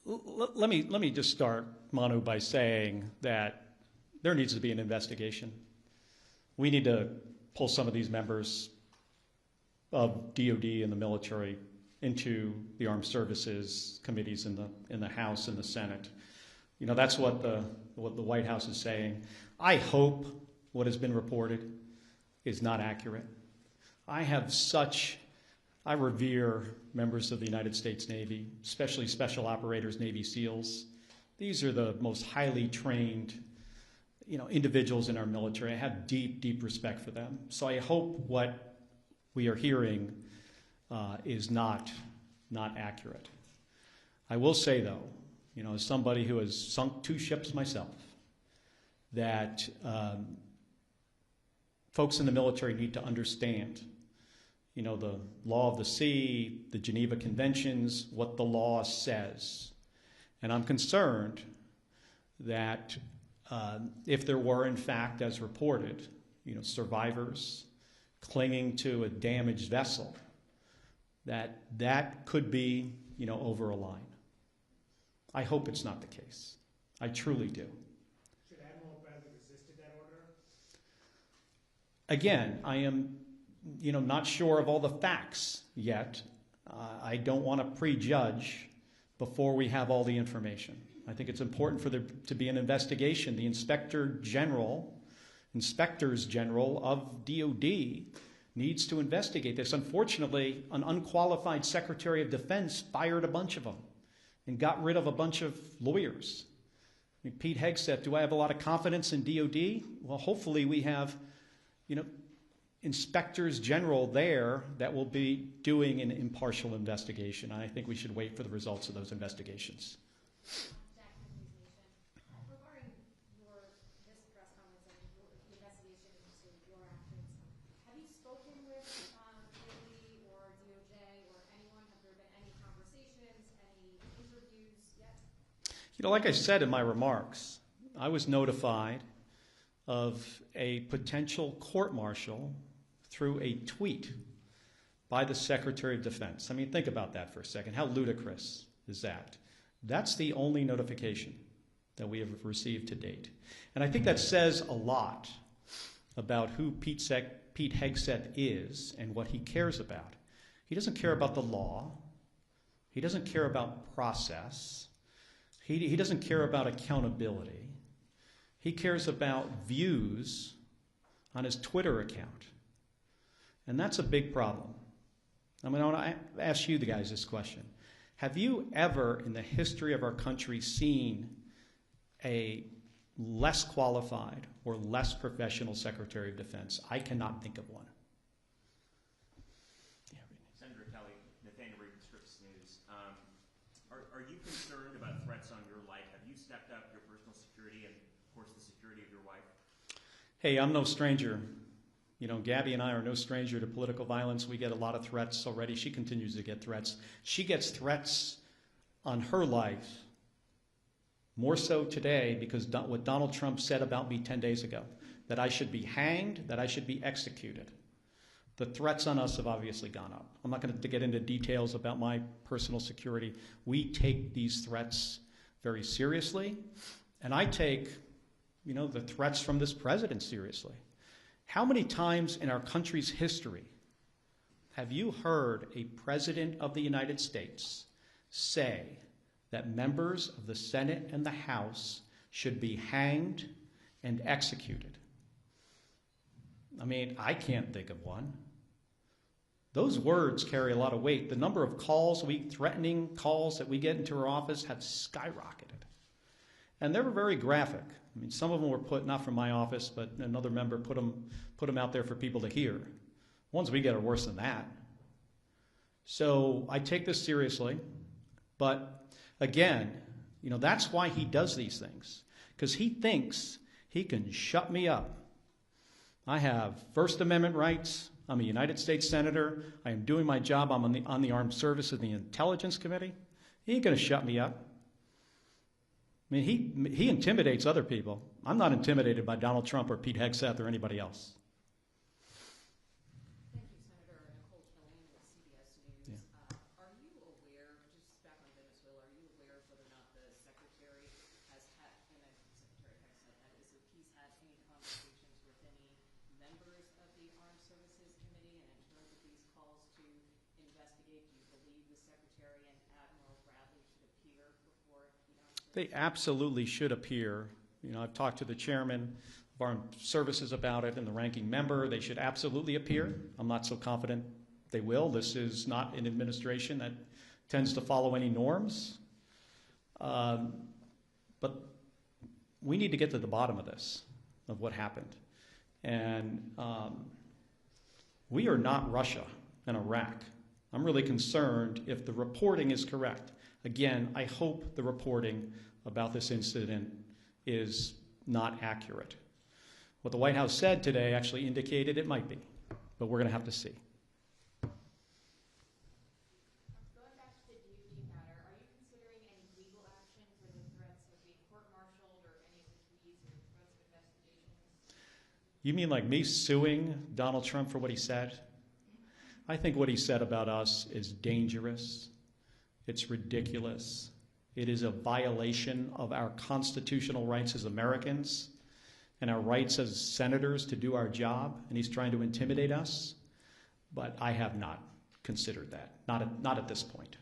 Let me just start, Manu, by saying that there needs to be an investigation. We need to pull some of these members of DOD and the military into the armed services committees in the House and the Senate. You know, that's what the White House is saying. I hope what has been reported is not accurate. I revere members of the United States Navy, especially special operators, Navy SEALs. These are the most highly trained, individuals in our military. I have deep, deep respect for them. So I hope what we are hearing is not accurate. I will say, though, as somebody who has sunk 2 ships myself, that folks in the military need to understand, the law of the sea, the Geneva Conventions, what the law says. And I'm concerned that if there were, in fact, as reported, survivors clinging to a damaged vessel, that could be, over a line. I hope it's not the case. I truly do. Should Admiral Bradley resisted that order? Again, I am, not sure of all the facts yet. I don't want to prejudge before we have all the information. I think it's important for there to be an investigation. The inspectors general of DOD needs to investigate this. Unfortunately, an unqualified Secretary of Defense fired a bunch of them and got rid of a bunch of lawyers. I mean, Pete Hegseth, do I have a lot of confidence in DOD? Well, hopefully we have, inspectors general there that will be doing an impartial investigation. I think we should wait for the results of those investigations. Regarding this press conference and the investigation into your actions, have you spoken with DOD or DOJ or anyone? Have there been any conversations, any interviews yet? Like I said in my remarks, I was notified of a potential court-martial through a tweet by the Secretary of Defense. I mean, think about that for a second. How ludicrous is that? That's the only notification that we have received to date. And I think that says a lot about who Pete Hegseth is and what he cares about. He doesn't care about the law. He doesn't care about process. He doesn't care about accountability. He cares about views on his Twitter account. And that's a big problem. I want to ask you guys this question. Have you ever in the history of our country seen a less qualified or less professional Secretary of Defense? I cannot think of one. Senator Kelly, Nathaniel Reed, Scripps News. Are you concerned about threats on your life? Have you stepped up your personal security and, of course, the security of your wife? Hey, I'm no stranger. Gabby and I are no stranger to political violence. We get a lot of threats already. She continues to get threats. She gets threats on her life, more so today because what Donald Trump said about me 10 days ago, that I should be hanged, that I should be executed. The threats on us have obviously gone up. I'm not going to get into details about my personal security. We take these threats very seriously, and I take, the threats from this president seriously. How many times in our country's history have you heard a president of the United States say that members of the Senate and the House should be hanged and executed? I mean, I can't think of one. Those words carry a lot of weight. The number of threatening calls that we get into our office have skyrocketed. And they were very graphic. I mean, some of them were put, not from my office, but another member put them out there for people to hear. Ones we get are worse than that. So I take this seriously. But again, that's why he does these things. Because he thinks he can shut me up. I have First Amendment rights. I'm a United States Senator. I am doing my job. I'm on the Armed Services and the Intelligence Committee. He ain't going to shut me up. I mean, he intimidates other people. I'm not intimidated by Donald Trump or Pete Hegseth or anybody else. Thank you, Senator. Nicole Killian with CBS News. Yeah. Are you aware, just back on Dennis members of the Armed Services Committee, and in terms of these calls to investigate, do you believe the Secretary and Admiral Bradley should appear before the Armed Services? They absolutely should appear. I've talked to the chairman of Armed Services about it and the ranking member. They should absolutely appear. I'm not so confident they will. This is not an administration that tends to follow any norms. But we need to get to the bottom of this, of what happened. And we are not Russia and Iraq. I'm really concerned if the reporting is correct. Again, I hope the reporting about this incident is not accurate. What the White House said today actually indicated it might be, but we're going to have to see. Going back to the DoD matter, are you considering any legal action for the threats of being court-martialed or any of the pleas or threats of investigations? You mean like me suing Donald Trump for what he said? I think what he said about us is dangerous. It's ridiculous. It is a violation of our constitutional rights as Americans and our rights as senators to do our job, and he's trying to intimidate us. But I have not considered that, not at this point.